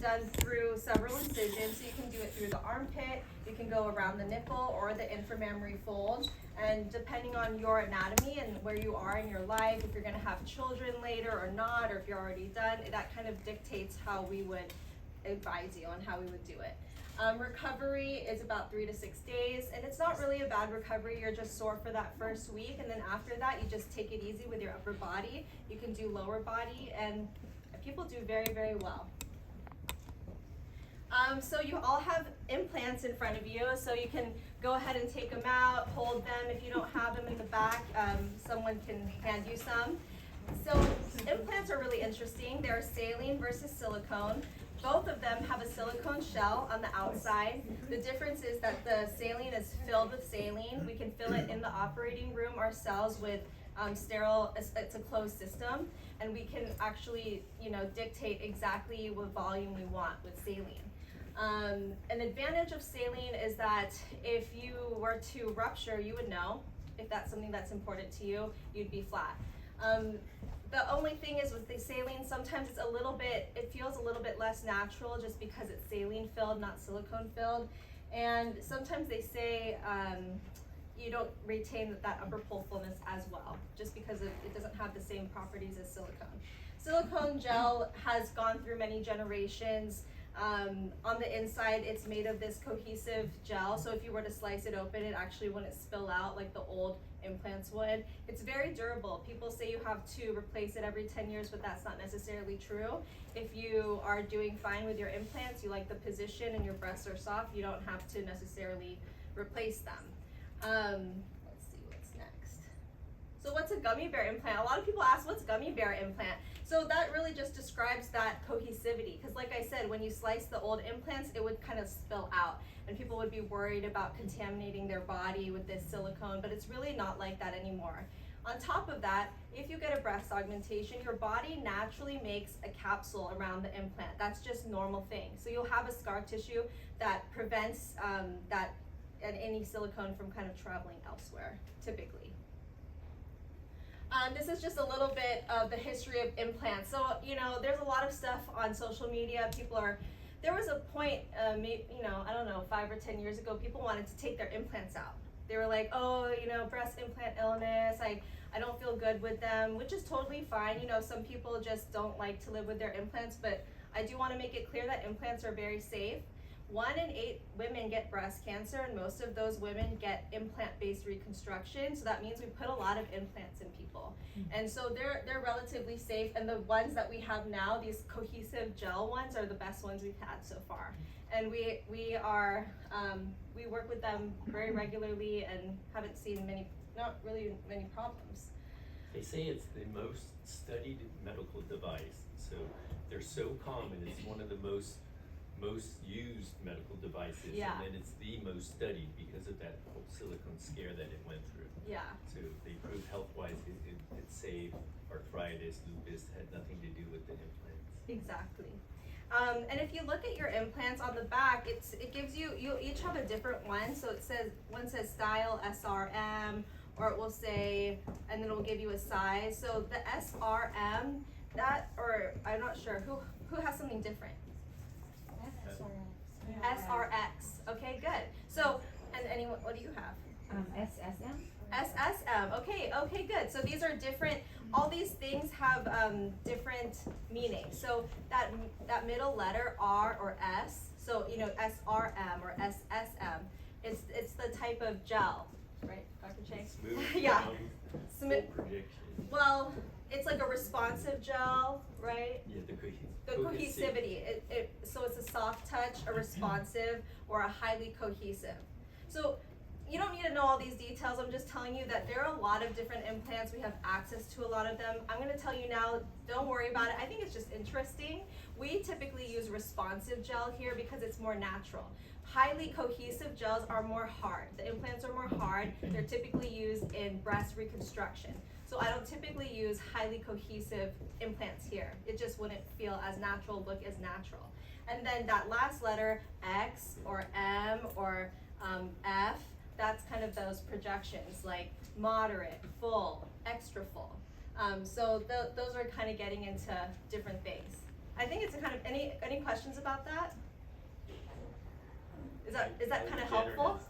done through several incisions. So you can do it through the armpit, you can go around the nipple or the inframammary fold. And depending on your anatomy and where you are in your life, if you're gonna have children later or not, or if you're already done, that kind of dictates how we would advise you on how we would do it. Recovery is about 3 to 6 days, and it's not really a bad recovery. You're just sore for that first week, and then after that, you just take it easy with your upper body. You can do lower body, and people do very, very well. So you all have implants in front of you, so you can go ahead and take them out, hold them. If you don't have them in the back, someone can hand you some. So implants are really interesting. They're saline versus silicone. Both of them have a silicone shell on the outside. The difference is that the saline is filled with saline. We can fill it in the operating room ourselves with sterile, it's a closed system, and we can actually, dictate exactly what volume we want with saline. An advantage of saline is that if you were to rupture, you would know. If that's something that's important to you, you'd be flat. The only thing is with the saline, sometimes it feels a little bit less natural just because it's saline filled, not silicone filled. And sometimes they say you don't retain that upper pole fullness as well, just because it doesn't have the same properties as silicone. Silicone gel has gone through many generations. On the inside, it's made of this cohesive gel, so if you were to slice it open, it actually wouldn't spill out like the old implants would. It's very durable. People say you have to replace it every 10 years, but that's not necessarily true. If you are doing fine with your implants, you like the position and your breasts are soft, you don't have to necessarily replace them. Let's see what's next. So what's a gummy bear implant? A lot of people ask, what's gummy bear implant? So that really just describes that cohesivity, because like I said, when you slice the old implants, it would kind of spill out, and people would be worried about contaminating their body with this silicone, but it's really not like that anymore. On top of that, if you get a breast augmentation, your body naturally makes a capsule around the implant. That's just a normal thing. So you'll have a scar tissue that prevents any silicone from kind of traveling elsewhere, typically. This is just a little bit of the history of implants. So, there's a lot of stuff on social media. There was a point, I don't know, 5 or 10 years ago, people wanted to take their implants out. They were like, oh, breast implant illness, I don't feel good with them, which is totally fine. Some people just don't like to live with their implants, but I do want to make it clear that implants are very safe. 1 in 8 women get breast cancer, and most of those women get implant-based reconstruction. So that means we put a lot of implants in people. And so they're relatively safe. And the ones that we have now, these cohesive gel ones, are the best ones we've had so far. And we work with them very regularly and haven't seen not really many problems. They say it's the most studied medical device. So they're so common. It's one of the most used medical devices, Yeah. And then it's the most studied because of that whole silicone scare that it went through. Yeah. So they prove health-wise it's safe. Arthritis, lupus had nothing to do with the implants. Exactly. And if you look at your implants on the back, it gives you each have a different one. So one says style SRM, or it will say, and then it will give you a size. So the SRM, I'm not sure who has something different. SRX. Okay, good. So, and anyone, what do you have? SSM. SSM. Okay, good. So these are different. All these things have different meanings. So that middle letter R or S. So SRM or SSM. It's the type of gel, right, Dr. Che? Smooth. Yeah. Full projection. Well, it's like a responsive gel, right? Yeah, The cohesivity. So it's a soft touch, a responsive, or a highly cohesive. So you don't need to know all these details. I'm just telling you that there are a lot of different implants. We have access to a lot of them. I'm going to tell you now, don't worry about it. I think it's just interesting. We typically use responsive gel here because it's more natural. Highly cohesive gels are more hard. The implants are more hard. They're typically used in breast reconstruction. So I don't typically use highly cohesive implants here. It just wouldn't feel as natural, look as natural. And then that last letter, X or M or F, that's kind of those projections, like moderate, full, extra full. So those are kind of getting into different things. I think it's a kind of, any questions about that? Is that kind of Kylie Jenner helpful? has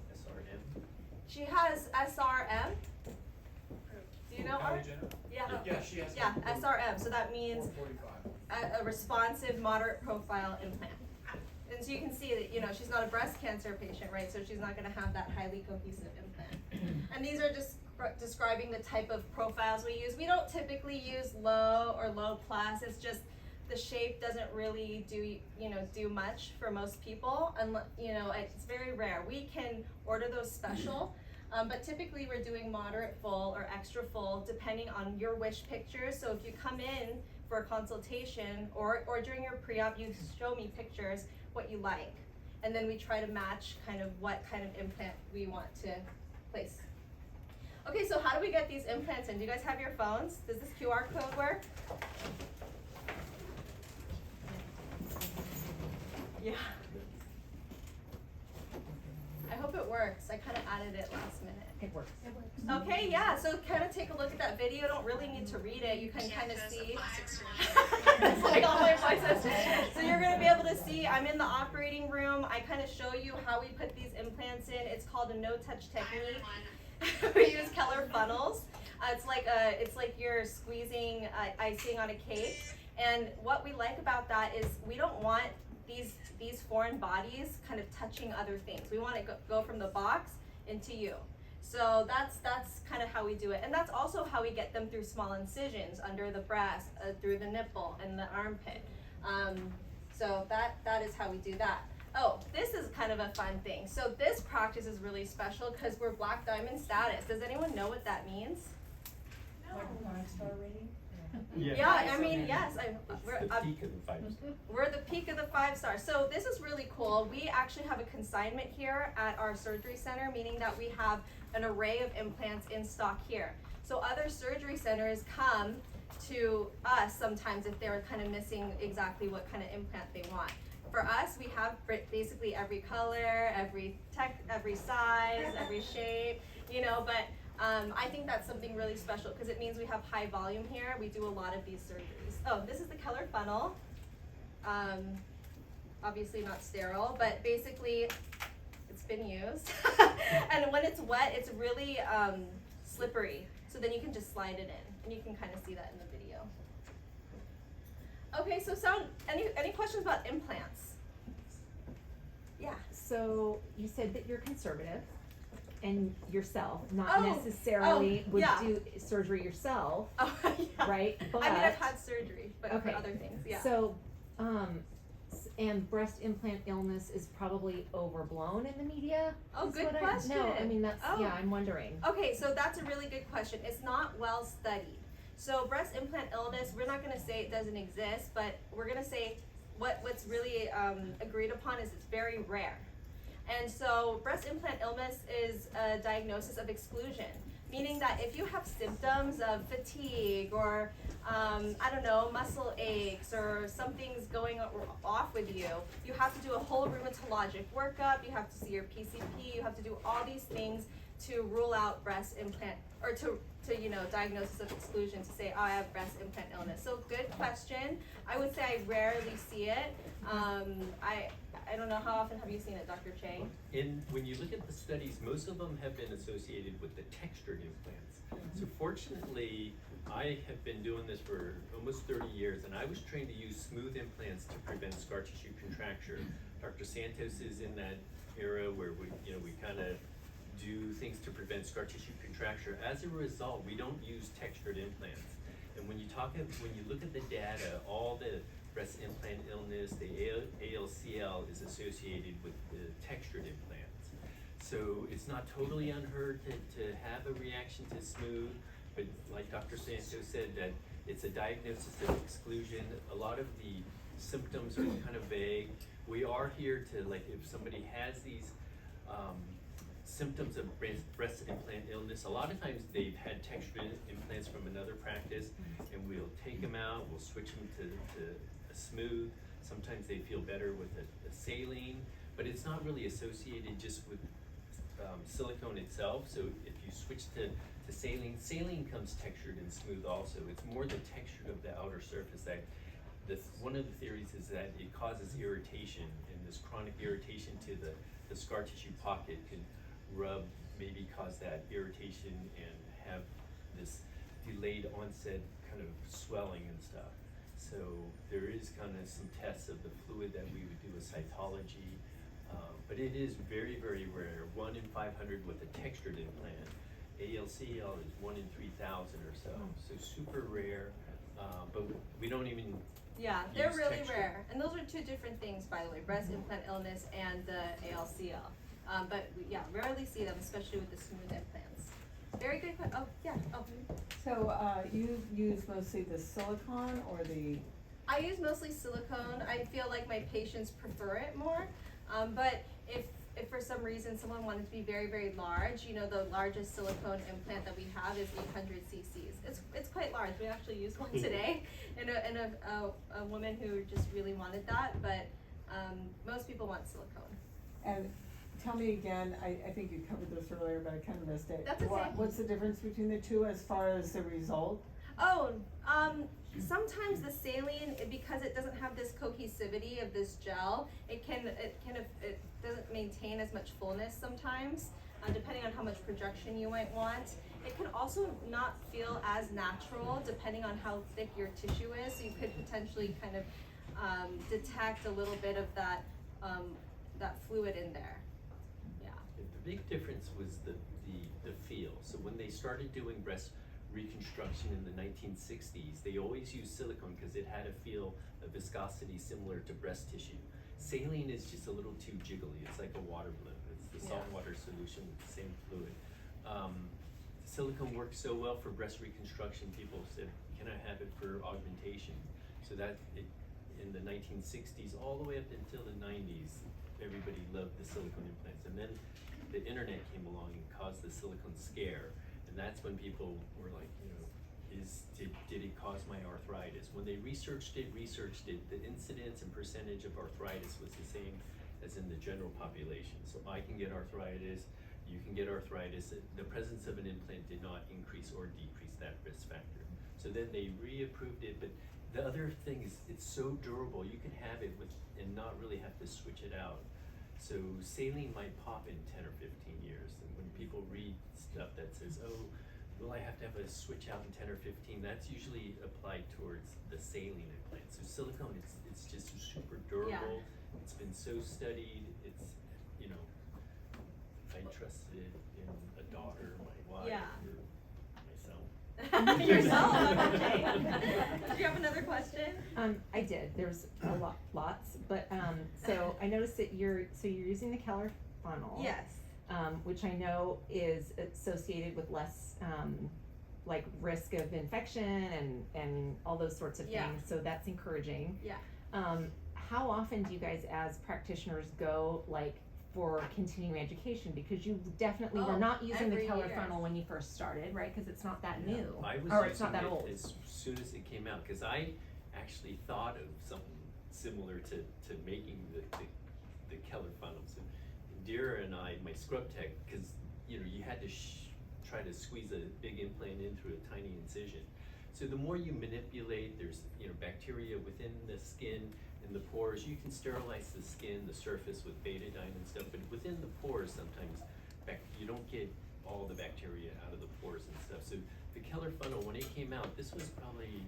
the SRM. She has SRM. Do you know Kylie Art? Jenner? Yeah. Yeah, she has. Yeah, SRM, so that means 445. a responsive moderate profile implant. And so you can see that, you know, she's not a breast cancer patient, right? So she's not gonna have that highly cohesive implant. And these are just describing the type of profiles we use. We don't typically use low or low plus, it's just the shape doesn't really do much for most people, and it's very rare. We can order those special, but typically we're doing moderate full or extra full depending on your wish pictures. So if you come in for a consultation or during your pre-op, you show me pictures what you like, and then we try to match kind of what kind of implant we want to place. Okay, so how do we get these implants in? Do you guys have your phones? Does this QR code work? Yeah. I hope it works. I kind of added it last minute. It works. Okay, yeah, so kind of take a look at that video. Don't really need to read it. You can kind of see. It's like all my voices. So you're going to be able to see, I'm in the operating room. I kind of show you how we put these implants in. It's called a no-touch technique. We use Keller funnels. It's like you're squeezing icing on a cake. And what we like about that is we don't want these foreign bodies kind of touching other things. We want to go from the box into you. So that's kind of how we do it. And that's also how we get them through small incisions under the breast, through the nipple and the armpit. So that is how we do that. Oh, this is kind of a fun thing. So this practice is really special because we're Black Diamond status. Does anyone know what that means? Like a 5-star rating? Yeah, I mean, yes. It's the peak of the 5 stars. We're the peak of the 5 stars. So this is really cool. We actually have a consignment here at our surgery center, meaning that we have an array of implants in stock here. So other surgery centers come to us sometimes if they're kind of missing exactly what kind of implant they want. For us, we have basically every color, every size, every shape, but I think that's something really special because it means we have high volume here. We do a lot of these surgeries. Oh, this is the Keller funnel. Obviously not sterile, but basically it's been used. And when it's wet, it's really slippery. So then you can just slide it in, and you can kind of see that in the video. Okay, so any questions about implants? Yeah. So you said that you're conservative and yourself, not necessarily oh, would yeah. do surgery yourself, Oh, yeah. right? But I mean, I've had surgery, but for other things, yeah. So, and breast implant illness is probably overblown in the media? Oh, is good what question. No, I mean, that's, Oh. yeah, I'm wondering. Okay, so that's a really good question. It's not well studied. So breast implant illness, we're not gonna say it doesn't exist, but we're gonna say what's really agreed upon is it's very rare. And so breast implant illness is a diagnosis of exclusion, meaning that if you have symptoms of fatigue or muscle aches or something's going off with you, you have to do a whole rheumatologic workup, you have to see your PCP, you have to do all these things to rule out breast implant, or to diagnosis of exclusion, to say, oh, I have breast implant illness. So good question. I would say I rarely see it. I don't know, how often have you seen it, Dr. Chang? When you look at the studies, most of them have been associated with the textured implants. So fortunately, I have been doing this for almost 30 years, and I was trained to use smooth implants to prevent scar tissue contracture. Dr. Santos is in that era where we kind of do things to prevent scar tissue contracture. As a result, we don't use textured implants. And when you look at the data, all the breast implant illness, the ALCL is associated with the textured implants. So it's not totally unheard to have a reaction to smooth, but like Dr. Santos said, that it's a diagnosis of exclusion. A lot of the symptoms are kind of vague. We are here to, like, if somebody has these symptoms of breast implant illness, a lot of times they've had textured implants from another practice, and we'll take them out, we'll switch them to a smooth. Sometimes they feel better with a saline, but it's not really associated just with silicone itself. So if you switch to saline comes textured and smooth also. It's more the texture of the outer surface that one of the theories is that it causes irritation, and this chronic irritation to the scar tissue pocket can rub, maybe cause that irritation and have this delayed onset kind of swelling and stuff. So there is kind of some tests of the fluid that we would do a cytology, but it is very, very rare. 1 in 500 with a textured implant. ALCL is 1 in 3,000 or so, so super rare. But we don't even. Yeah, they're use really texture. rare, and those are two different things, by the way, breast implant illness and the ALCL. But we, rarely see them, especially with the smooth implants. Very good, oh, yeah, oh. So, you use mostly the silicone or the, I use mostly silicone. I feel like my patients prefer it more. But if for some reason someone wanted to be very, very large, you know, the largest silicone implant that we have is 800 cc's. It's quite large. We actually used one today in a woman who just really wanted that, but most people want silicone. and tell me again, I think you covered this earlier, but I kind of missed it. That's okay. What's the difference between the two as far as the result? Oh, sometimes the saline, because it doesn't have this cohesivity of this gel, it doesn't maintain as much fullness sometimes, depending on how much projection you might want. It can also not feel as natural depending on how thick your tissue is, so you could potentially kind of detect a little bit of that fluid in there. Yeah. The big difference was the feel. So when they started doing breast reconstruction in the 1960s, they always used silicone because it had a feel, a viscosity similar to breast tissue. Saline is just a little too jiggly. It's like a water balloon. It's the Yeah. saltwater solution with the same fluid. Silicone works so well for breast reconstruction. People said, "Can I have it for augmentation?" So that in the 1960s all the way up until the 90s, everybody loved the silicone implants, and then the internet came along and caused the silicone scare. And that's when people were like, you know, did it cause my arthritis? When they researched it, the incidence and percentage of arthritis was the same as in the general population. So I can get arthritis, you can get arthritis. The presence of an implant did not increase or decrease that risk factor. So then they reapproved it, but the other thing is it's so durable, you can have it and not really have to switch it out. So saline might pop in 10 or 15 years, and when people read stuff that says, "Oh, will I have to have a switch out in 10 or 15?" That's usually applied towards the saline implant. So silicone, it's just super durable. It's been so studied. It's, you know, I trusted it in a daughter, my wife, Yeah. or myself. Yourself, okay. Did you have another question? I did, there's lots, but, so I noticed that you're using the Keller funnel. Yes. Which I know is associated with less, like risk of infection and all those sorts of Yeah. things, so that's encouraging. Yeah. How often do you guys as practitioners go like for continuing education? Because you definitely were Oh, not using the every Keller year. funnel when you first started, right? Cause it's not that Yeah, new, I was or it's not using that it old. as soon as it came out, cause I actually thought of something similar to making the Keller funnels. And Dira and I, my scrub tech, cause you know, you had to try to squeeze a big implant in through a tiny incision. So the more you manipulate, there's, you know, bacteria within the skin and the pores. You can sterilize the skin, the surface with betadine and stuff, but within the pores sometimes you don't get all the bacteria out of the pores and stuff. So the Keller funnel, when it came out, this was probably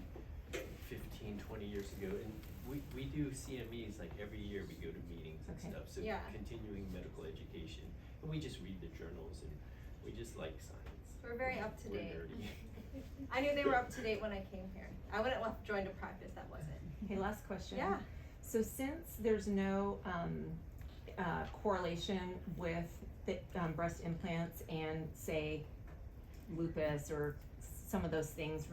15, 20 years ago, and we do CMEs like every year. We go to meetings and Okay. stuff, so Yeah. continuing medical education, and we just read the journals, and we just like science. We're very up to We're date. nerdy. I knew they were up to date when I came here. I wouldn't have joined a practice that wasn't. Okay, last question. Yeah. So since there's no, correlation with the, breast implants and say lupus or some of those things,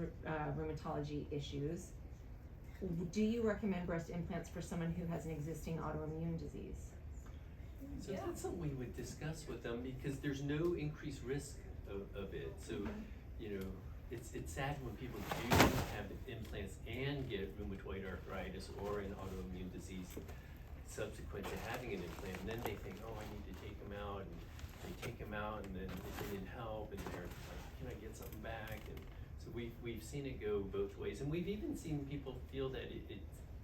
rheumatology issues, do you recommend breast implants for someone who has an existing autoimmune disease? So Yeah. that's something we would discuss with them, because there's no increased risk of it. So, you know, it's sad when people do have implants and get rheumatoid arthritis or an autoimmune disease subsequent to having an implant, and then they think, "Oh, I need to take them out," and they take them out, and then it didn't help, and they're like, "Can I get something back?" And so we've seen it go both ways, and we've even seen people feel that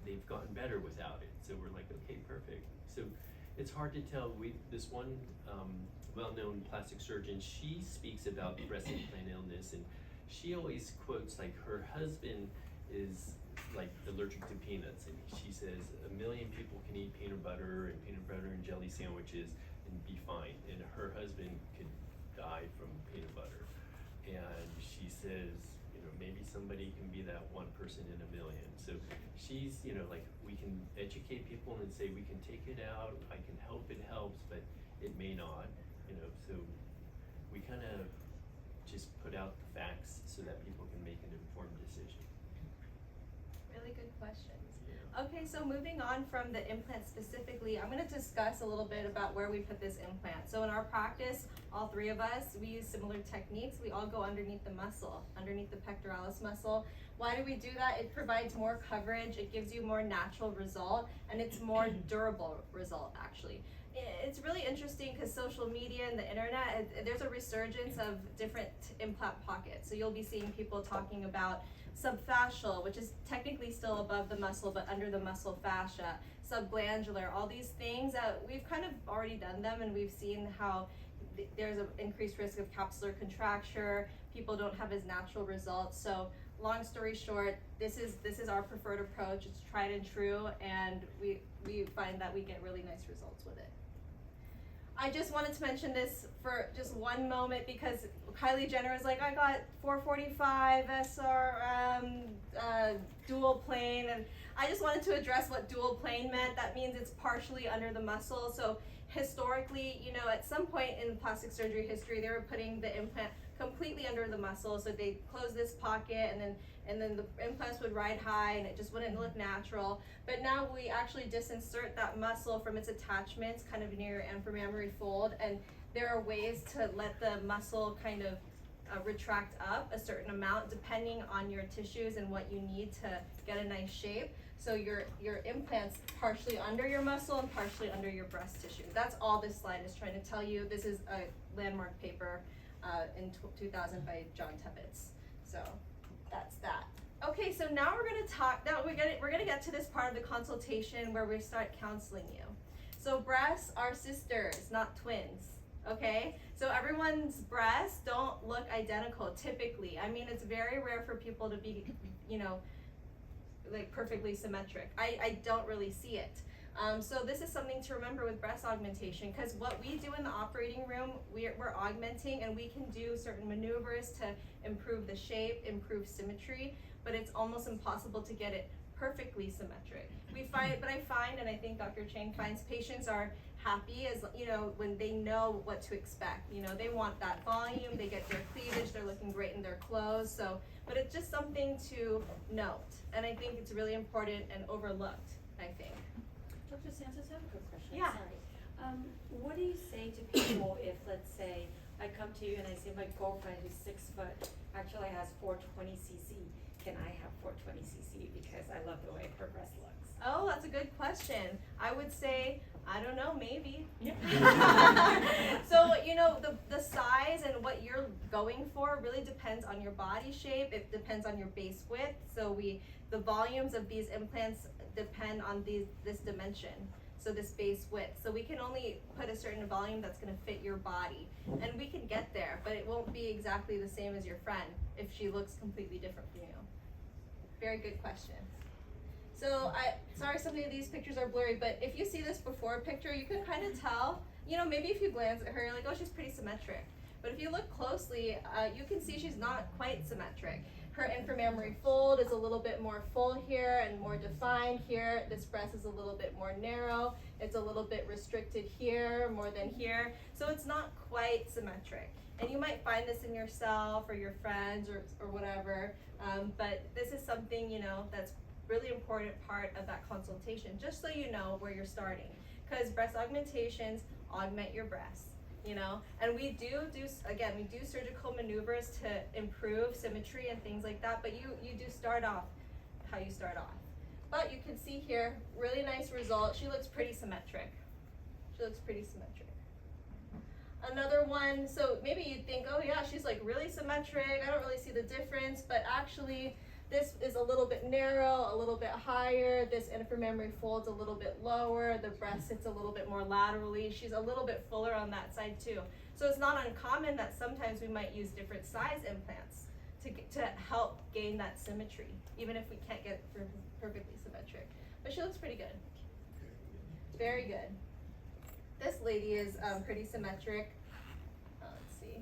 they've gotten better without it. So we're like, okay, perfect. So it's hard to tell. This one well-known plastic surgeon, she speaks about breast implant illness, and she always quotes like her husband is like allergic to peanuts, and she says 1 million people can eat peanut butter and jelly sandwiches and be fine, and her husband could die from peanut butter. And she says, you know, maybe somebody can be that one person in 1 million. So she's, you know, like, we can educate people and say we can take it out, I can help, it helps, but it may not, you know. So we kind of just put out the facts so that people can make an informed decision. Really good questions. Yeah. Okay, so moving on from the implant specifically, I'm gonna discuss a little bit about where we put this implant. So in our practice, all 3 of us, we use similar techniques. We all go underneath the muscle, underneath the pectoralis muscle. Why do we do that? It provides more coverage, it gives you more natural result, and it's more durable result, actually. It's really interesting because social media and the internet, there's a resurgence of different implant pockets. So you'll be seeing people talking about subfascial, which is technically still above the muscle but under the muscle fascia, subglandular, all these things that we've kind of already done them, and we've seen how there's an increased risk of capsular contracture. People don't have as natural results. So long story short, this is our preferred approach. It's tried and true, and we find that we get really nice results with it. I just wanted to mention this for just one moment because Kylie Jenner was like, I got 445 SR dual plane, and I just wanted to address what dual plane meant. That means it's partially under the muscle. So historically, you know, at some point in plastic surgery history, they were putting the implant completely under the muscle. So they close this pocket, and then the implants would ride high, and it just wouldn't look natural. But now we actually disinsert that muscle from its attachments kind of near your inframammary fold, and there are ways to let the muscle kind of retract up a certain amount depending on your tissues and what you need to get a nice shape. So your implants partially under your muscle and partially under your breast tissue. That's all this slide is trying to tell you. This is a landmark paper in 2000 by John Tebbets. So that's that. Okay, so now we're gonna talk. Now we're gonna get to this part of the consultation where we start counseling you. So breasts are sisters, not twins. Okay, so everyone's breasts don't look identical typically. I mean, it's very rare for people to be, you know, like perfectly symmetric. I don't really see it. So this is something to remember with breast augmentation, because what we do in the operating room, we're augmenting, and we can do certain maneuvers to improve the shape, improve symmetry, but it's almost impossible to get it perfectly symmetric. But I find, and I think Dr. Chang finds, patients are happy as, you know, when they know what to expect. You know, they want that volume, they get their cleavage, they're looking great in their clothes. So, but it's just something to note, and I think it's really important and overlooked, I think. Dr. Santos, I have a quick question. Yeah. Sorry. What do you say to people if, let's say, I come to you and I say my girlfriend who's 6 foot actually has 420 cc. Can I have 420 cc because I love the way her breast looks? Oh, that's a good question. I would say, I don't know, maybe. Yeah. So, you know, the size and what you're going for really depends on your body shape. It depends on your base width. So the volumes of these implants depend on this dimension. So this base width. So we can only put a certain volume that's gonna fit your body. And we can get there, but it won't be exactly the same as your friend if she looks completely different from you. Very good question. So sorry some of these pictures are blurry, but if you see this before picture, you can kind of tell, you know, maybe if you glance at her, you're like, oh, she's pretty symmetric. But if you look closely, you can see she's not quite symmetric. Her inframammary fold is a little bit more full here and more defined here. This breast is a little bit more narrow. It's a little bit restricted here more than here. So it's not quite symmetric. And you might find this in yourself or your friends or whatever. But this is something, you know, that's really important part of that consultation, just so you know where you're starting. Because breast augmentations augment your breasts, you know, and we do surgical maneuvers to improve symmetry and things like that, but you do start off how you start off. But you can see here, really nice result. She looks pretty symmetric. Another one, so maybe you'd think, oh yeah, she's like really symmetric, I don't really see the difference, but actually this is a little bit narrow, a little bit higher, this inframammary folds a little bit lower, the breast sits a little bit more laterally, she's a little bit fuller on that side too. So it's not uncommon that sometimes we might use different size implants to help gain that symmetry, even if we can't get perfectly symmetric. But she looks pretty good. Very good. This lady is pretty symmetric. Let's see.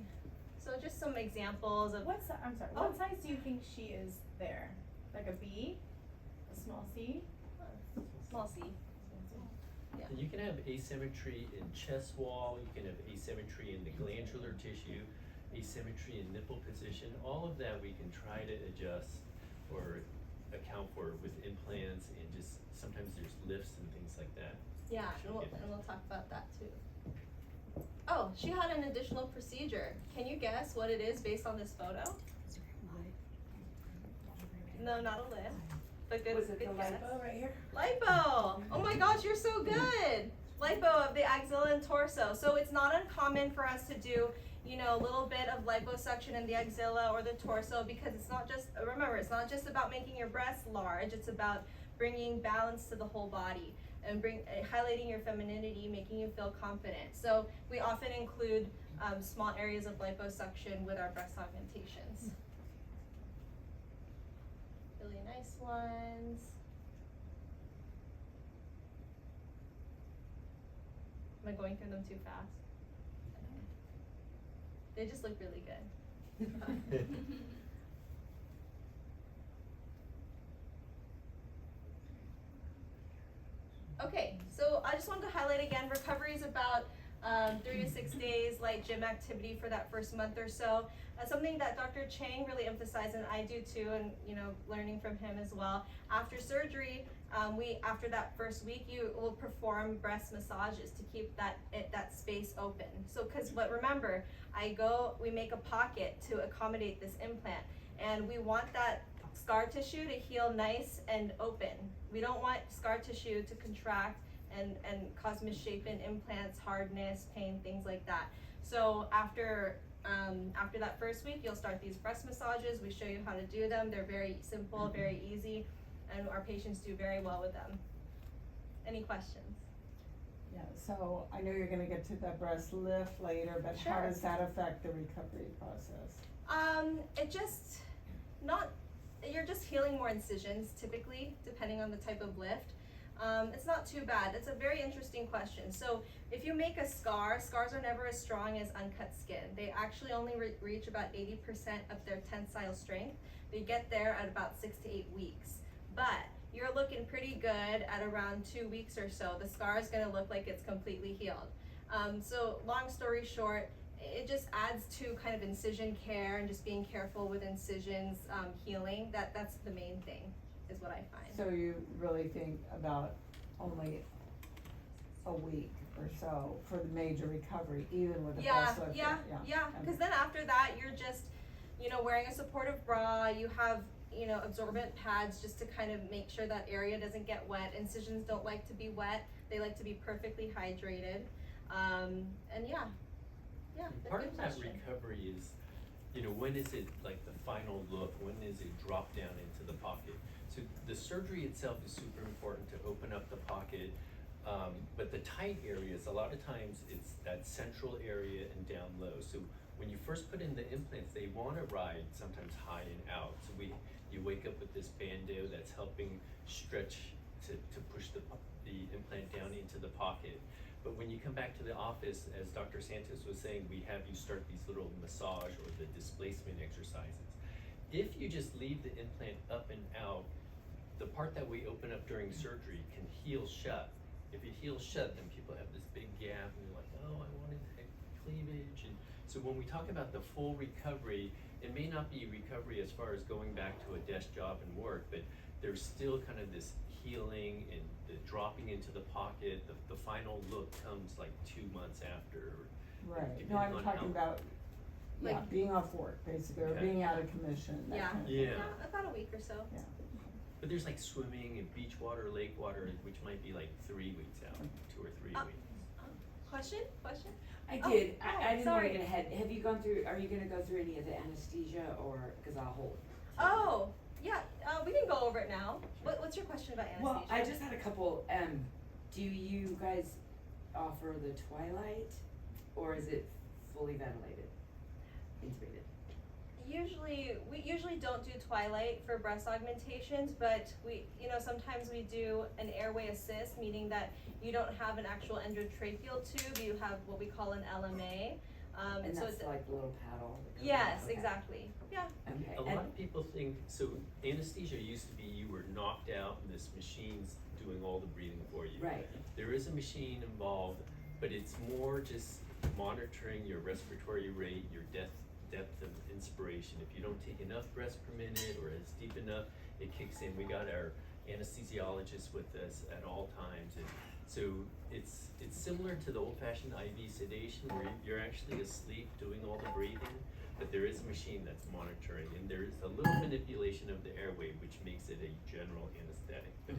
So just some examples of. I'm sorry, Oh. what size do you think she is there? Like a B? A small C? Small C. Yeah. And you can have asymmetry in chest wall, you can have asymmetry in the glandular tissue, asymmetry in nipple position, all of that we can try to adjust or account for with implants, and just sometimes there's lifts and things like that. Yeah, and we'll talk about that too. Oh, she had an additional procedure. Can you guess what it is based on this photo? No, not a lip. But good, Was it good the guess. lipo right here? Lipo! Oh my gosh, you're so good! Lipo of the axilla and torso. So it's not uncommon for us to do, you know, a little bit of liposuction in the axilla or the torso, because it's not just, remember, it's not just about making your breasts large, it's about bringing balance to the whole body and highlighting your femininity, making you feel confident. So we often include small areas of liposuction with our breast augmentations. Really nice ones. Am I going through them too fast? They just look really good. Okay, so I just wanted to highlight again, recovery is about 3 to 6 days, light gym activity for that first month or so. Something that Dr. Chang really emphasized, and I do too, and you know, learning from him as well. After surgery, after that first week, you will perform breast massages to keep that space open. So, but remember, we make a pocket to accommodate this implant, and we want that scar tissue to heal nice and open. We don't want scar tissue to contract and cause misshapen implants, hardness, pain, things like that. So after that first week, you'll start these breast massages. We show you how to do them. They're very simple, very easy, and our patients do very well with them. Any questions? Yeah, so I know you're gonna get to that breast lift later, but how Sure. does that affect the recovery process? You're just healing more incisions typically, depending on the type of lift. It's not too bad. It's a very interesting question. So if you make a scars are never as strong as uncut skin. They actually only reach about 80% of their tensile strength. They get there at about 6 to 8 weeks. But you're looking pretty good at around 2 weeks or so. The scar is gonna look like it's completely healed. So long story short, it just adds to kind of incision care and just being careful with incisions, healing. That's the main thing, is what I find. So you really think about only a week or so for the major recovery, even with the breast lift? Yeah, because then after that, you're just, you know, wearing a supportive bra, you have, you know, absorbent pads just to kind of make sure that area doesn't get wet. Incisions don't like to be wet, they like to be perfectly hydrated. And yeah, Part good of that question. recovery is, you know, when is it like the final look? When is it drop down into the pocket? So the surgery itself is super important to open up the pocket, but the tight areas, a lot of times it's that central area and down low. So when you first put in the implants, they want to ride sometimes high and out. So you wake up with this bandeau that's helping stretch to push the implant down into the pocket. But when you come back to the office, as Dr. Santos was saying, we have you start these little massage or the displacement exercises. If you just leave the implant up and out, the part that we open up during surgery can heal shut. If it heals shut, then people have this big gap and they're like, oh, I wanted that cleavage. And so when we talk about the full recovery, it may not be recovery as far as going back to a desk job and work, but there's still kind of this healing and the dropping into the pocket. The final look comes like 2 months after. Right, no, depending I'm on talking how- about, Like- being off work, basically, or Okay. being out of commission, that Yeah. kind of Yeah. thing. About a week or so. Yeah. But there's like swimming and beach water, lake water, which might be like 3 weeks out, 2 or 3 weeks. Question? I Oh, did. oh, I didn't want sorry. to get ahead. Have you gone through? Are you going to go through any of the anesthesia, or because I'll hold? Oh, Yeah, we can go over it now. What's your question about anesthesia? Well, I just had a couple, do you guys offer the twilight, or is it fully ventilated, intubated? We usually don't do twilight for breast augmentations, but sometimes we do an airway assist, meaning that you don't have an actual endotracheal tube, you have what we call an LMA. And so that's it's, like the little paddle? that goes yes, in? Okay. exactly, yeah. Okay, A and, lot of people think, so anesthesia used to be you were knocked out and this machine's doing all the breathing for you. right, There is a machine involved, but it's more just monitoring your respiratory rate, your depth of inspiration. If you don't take enough breaths per minute or it's deep enough, it kicks in. We got our anesthesiologist with us at all times, and so it's similar to the old-fashioned IV sedation where you're actually asleep doing all the breathing, but there is a machine that's monitoring, and there is a little manipulation of the airway which makes it a general anesthetic, but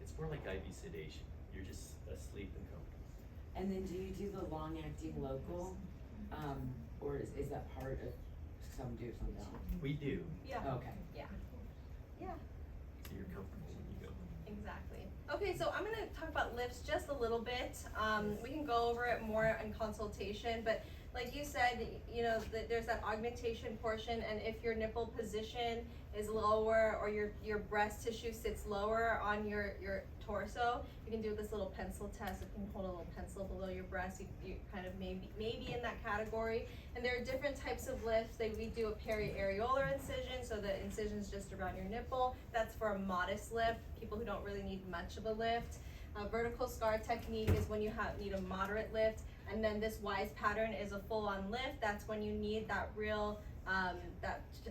it's more like IV sedation. You're just asleep and comfortable. and then do you do the long-acting local, or is that part of, some do, some don't? We do, Yeah, Okay. yeah, so you're comfortable when you go. exactly. Okay, so I'm gonna talk about lifts just a little bit. We can go over it more in consultation, but like you said, there's that augmentation portion, and if your nipple position is lower or your breast tissue sits lower on your torso, you can do this little pencil test. You can hold a little pencil below your breast. You kind of maybe in that category. And there are different types of lifts. We do a periareolar incision, so the incision's just around your nipple. That's for a modest lift, people who don't really need much of a lift. Vertical scar technique is when you need a moderate lift, and then this WISE pattern is a full-on lift. That's when you need that real,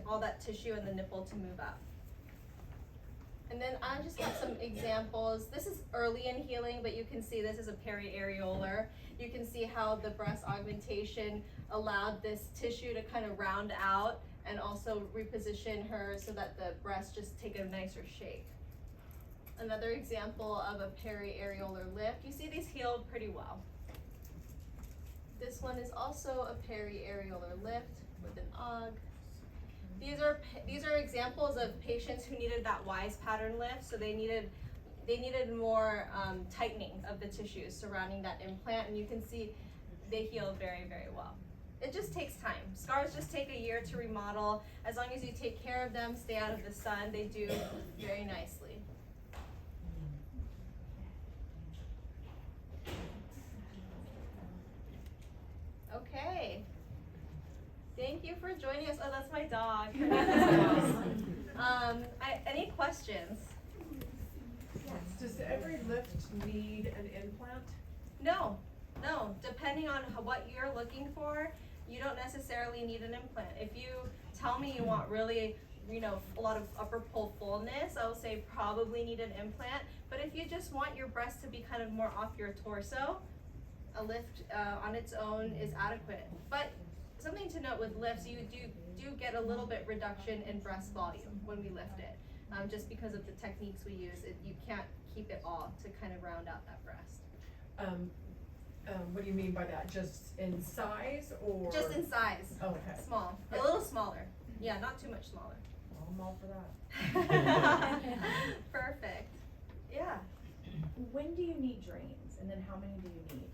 all that tissue in the nipple to move up. And then I just have some examples. This is early in healing, but you can see this is a periareolar. You can see how the breast augmentation allowed this tissue to kind of round out and also reposition her so that the breasts just take a nicer shape. Another example of a periareolar lift. You see these healed pretty well. This one is also a periareolar lift with an aug. These are examples of patients who needed that WISE pattern lift, so they needed more tightening of the tissues surrounding that implant, and you can see they healed very, very well. It just takes time. Scars just take a year to remodel. As long as you take care of them, stay out of the sun, they do very nicely. Okay. Thank you for joining us. Oh, that's my dog. Any questions? Does every lift need an implant? No. Depending on what you're looking for, you don't necessarily need an implant. If you tell me you want really, a lot of upper pole fullness, I will say probably need an implant. But if you just want your breast to be kind of more off your torso, a lift on its own is adequate. But something to note with lifts, you do get a little bit reduction in breast volume when we lift it. Just because of the techniques we use, you can't keep it all to kind of round out that breast. What do you mean by that? Just in size or? Just in size, Oh, okay. small, a little smaller. Yeah, not too much smaller. Well, I'm all for that. Perfect. Yeah. When do you need drains, and then how many do you need?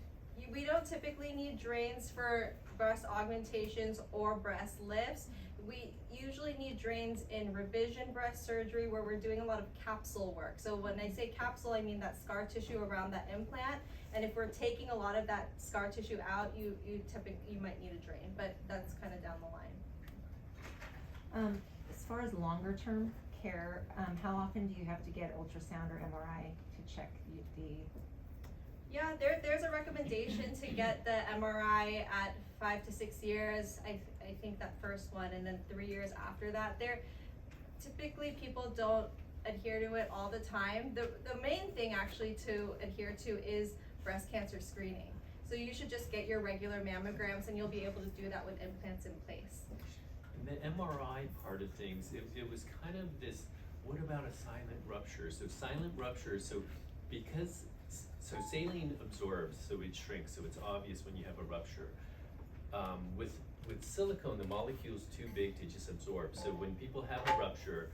We don't typically need drains for breast augmentations or breast lifts. We usually need drains in revision breast surgery where we're doing a lot of capsule work. So when I say capsule, I mean that scar tissue around that implant. And if we're taking a lot of that scar tissue out, you might need a drain, but that's kind of down the line. As far as longer term care, how often do you have to get ultrasound or MRI to check the Yeah, there's a recommendation to get the MRI at 5 to 6 years. I think that first one, and then 3 years after that. Typically people don't adhere to it all the time. The main thing actually to adhere to is breast cancer screening. So you should just get your regular mammograms, and you'll be able to do that with implants in place. And the MRI part of things, it was kind of this, what about a silent rupture? So silent rupture, so saline absorbs, so it shrinks, so it's obvious when you have a rupture. With silicone, the molecule's too big to just absorb. So when people have a rupture,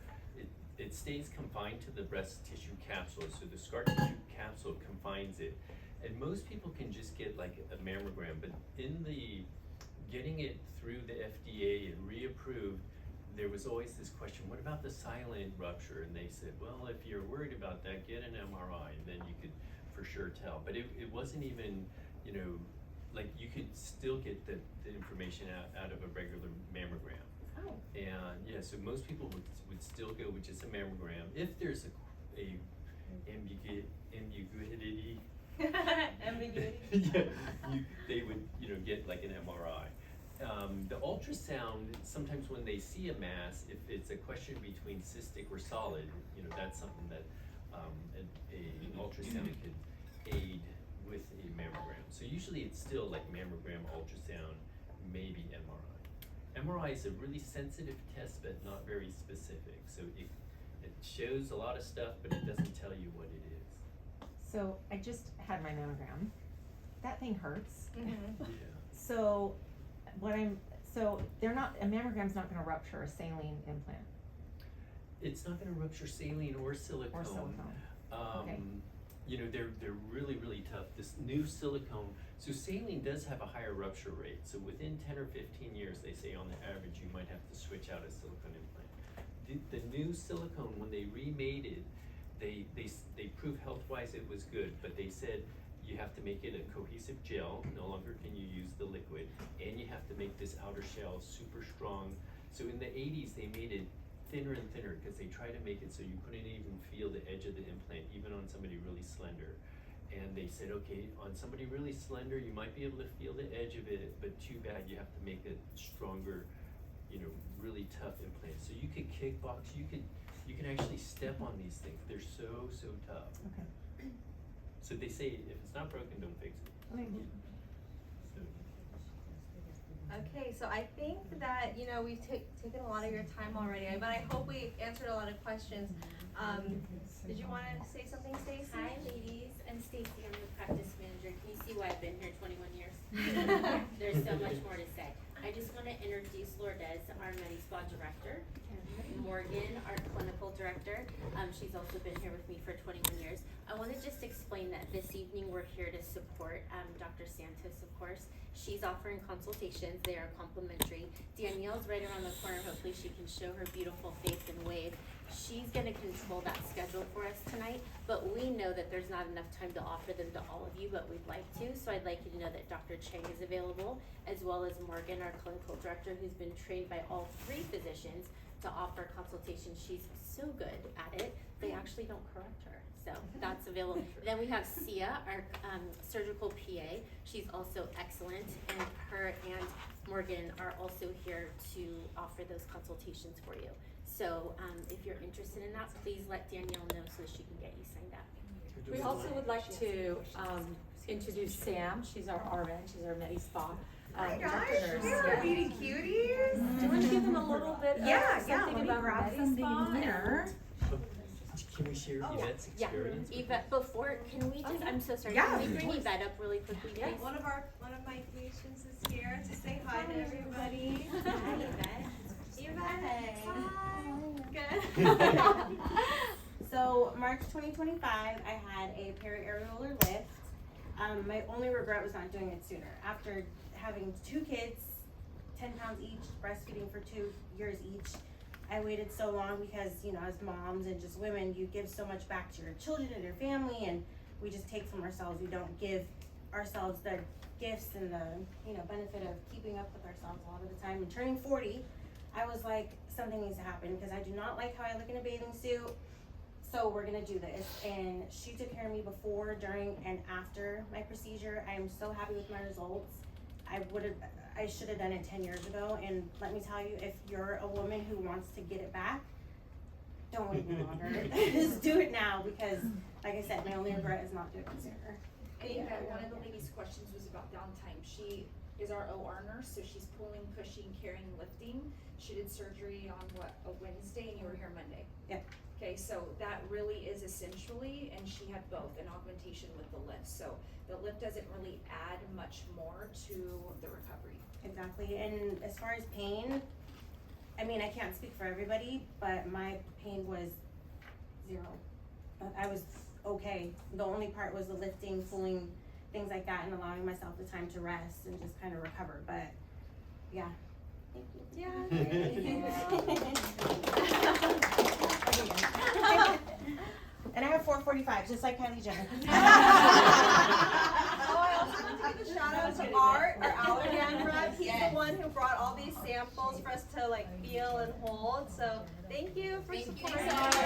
it stays confined to the breast tissue capsule, so the scar tissue capsule confines it. And most people can just get like a mammogram, but in the getting it through the FDA and reapproved, there was always this question, what about the silent rupture? And they said, well, if you're worried about that, get an MRI, and then you could for sure tell. But it wasn't even, you know, like you could still get the information out of a regular mammogram. Oh. And yeah, so most people would still go with just a mammogram. If there's a ambiguity, Ambiguity. yeah, they would, you know, get like an MRI. The ultrasound, sometimes when they see a mass, if it's a question between cystic or solid, you know, that's something that an ultrasound could aid with a mammogram. So usually it's still like mammogram, ultrasound, maybe MRI. MRI is a really sensitive test, but not very specific. So it shows a lot of stuff, but it doesn't tell you what it is. So I just had my mammogram. That thing hurts. Mhm. Yeah. So they're not, a mammogram's not gonna rupture a saline implant It's not gonna rupture saline or silicone. or silicone. Okay. You know, they're really, really tough. This new silicone, so saline does have a higher rupture rate. So within 10 or 15 years, they say on the average, you might have to switch out a silicone implant. The new silicone, when they remade it, they proved health-wise it was good, but they said you have to make it a cohesive gel, no longer can you use the liquid, and you have to make this outer shell super strong. So in the 80s, they made it thinner and thinner because they tried to make it so you couldn't even feel the edge of the implant, even on somebody really slender. And they said, okay, on somebody really slender, you might be able to feel the edge of it, but too bad, you have to make a stronger, you know, really tough implant. So you could kickbox, you can actually step on these things. They're so tough. Okay. So they say if it's not broken, don't fix it. Okay. So, Okay, so I think that, you know, we've taken a lot of your time already, but I hope we answered a lot of questions. Did you wanna say something, Stacy? Hi ladies, I'm Stacy, I'm the practice manager. Can you see why I've been here 21 years? There's so much more to say. I just wanna introduce Lourdes, our Medispa director. Morgan, our clinical director. She's also been here with me for 21 years. I wanna just explain that this evening we're here to support Dr. Santos, of course. She's offering consultations, they are complimentary. Danielle's right around the corner, hopefully she can show her beautiful face and wave. She's gonna control that schedule for us tonight, but we know that there's not enough time to offer them to all of you, but we'd like to. So I'd like you to know that Dr. Chang is available, as well as Morgan, our clinical director, who's been trained by all 3 physicians to offer consultation. She's so good at it, they actually don't correct her. So that's available. Then we have Sia, our surgical PA. She's also excellent, and her and Morgan are also here to offer those consultations for you. So if you're interested in that, please let Danielle know so she can get you signed up. We also would like to introduce Sam. She's our RN, she's our Medispa. Hi director guys, nurse. we're Yeah. beady cuties. Do you want to give them a little bit of Yeah, something let me about grab something Medispa? here. can we share Yvette's Yeah, experience? with Yvette, before, can we just, I'm so sorry, Yeah, can we of bring course. Yvette up really quickly, please? One of my patients is here to say hi to everybody. Hi, Yvette. Yvette. Hi. Good. So March 2025, I had a periareolar lift. My only regret was not doing it sooner. After having 2 kids, 10 pounds each, breastfeeding for 2 years each, I waited so long because, you know, as moms and just women, you give so much back to your children and your family, and we just take from ourselves. We don't give ourselves the gifts and the, you know, benefit of keeping up with ourselves a lot of the time. And turning 40, I was like, something needs to happen because I do not like how I look in a bathing suit. So we're gonna do this. And she took care of me before, during, and after my procedure. I am so happy with my results. I should have done it 10 years ago. And let me tell you, if you're a woman who wants to get it back, don't wait any longer. Just do it now because, like I said, my only regret is not doing it sooner. And Yvette, one of the ladies' questions was about downtime. She is our OR nurse, so she's pulling, pushing, carrying, lifting. She did surgery on a Wednesday, and you were here Monday. Yeah. Okay, so that really is essentially, and she had both, an augmentation with the lift. So the lift doesn't really add much more to the recovery. Exactly. And as far as pain, I mean, I can't speak for everybody, but my pain was 0. I was okay. The only part was the lifting, pulling, things like that, and allowing myself the time to rest and just kind of recover. But yeah. Thank you. Yeah. And I have 445, just like Kylie Jenner. Oh, I also want to give a shout out to Art, our allergen rep. He's the one who brought all these samples for us to like feel and hold. So thank you for supporting us.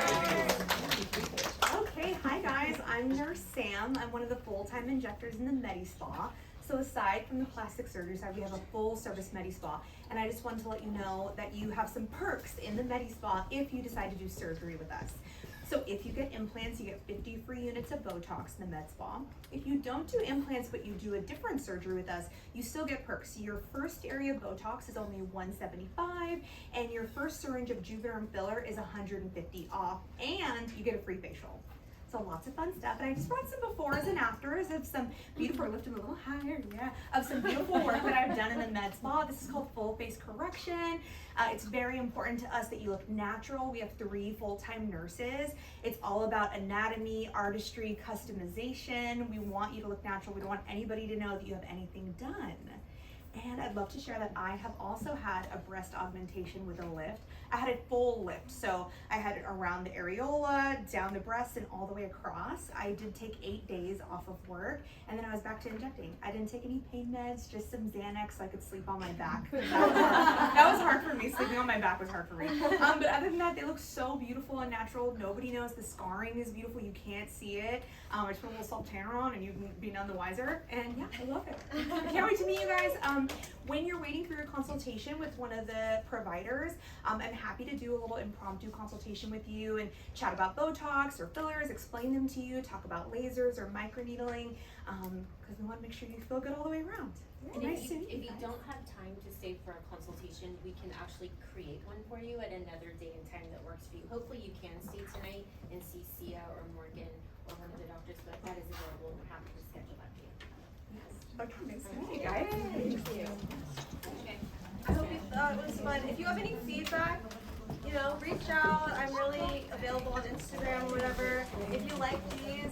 Okay, hi guys, I'm Nurse Sam. I'm one of the full-time injectors in the Medi-Spa. So aside from the plastic surgery side, we have a full service Medi-Spa. And I just wanted to let you know that you have some perks in the Medi-Spa if you decide to do surgery with us. So if you get implants, you get 50 free units of Botox in the Med Spa. If you don't do implants, but you do a different surgery with us, you still get perks. Your first area of Botox is only $175, and your first syringe of Juvederm filler is $150 off, and you get a free facial. So lots of fun stuff. And I just brought some befores and afters of some beautiful, lift them a little higher, yeah, of some beautiful work that I've done in the Med Spa. This is called full face correction. It's very important to us that you look natural. We have 3 full-time nurses. It's all about anatomy, artistry, customization. We want you to look natural. We don't want anybody to know that you have anything done. And I'd love to share that I have also had a breast augmentation with a lift. I had a full lift, so I had it around the areola, down the breast, and all the way across. I did take 8 days off of work, and then I was back to injecting. I didn't take any pain meds, just some Xanax so I could sleep on my back. That was hard for me. Sleeping on my back was hard for me. But other than that, they look so beautiful and natural. Nobody knows the scarring is beautiful. You can't see it. I just put a little Sultana on, and you can be none the wiser. And yeah, I love it. I can't wait to meet you guys. When you're waiting for your consultation with one of the providers, I'm happy to do a little impromptu consultation with you and chat about Botox or fillers, explain them to you, talk about lasers or microneedling, because we want to make sure you feel good all the way around. And Nice to meet if you you guys. don't have time to stay for a consultation, we can actually create one for you at another day and time that works for you. Hopefully you can stay tonight and see Sia or Morgan or one of the doctors, but that is available and we're happy to schedule that for you. Okay, nice to meet you guys. Thank you. I hope you thought it was fun. If you have any feedback, reach out. I'm really available on Instagram or whatever. If you like these,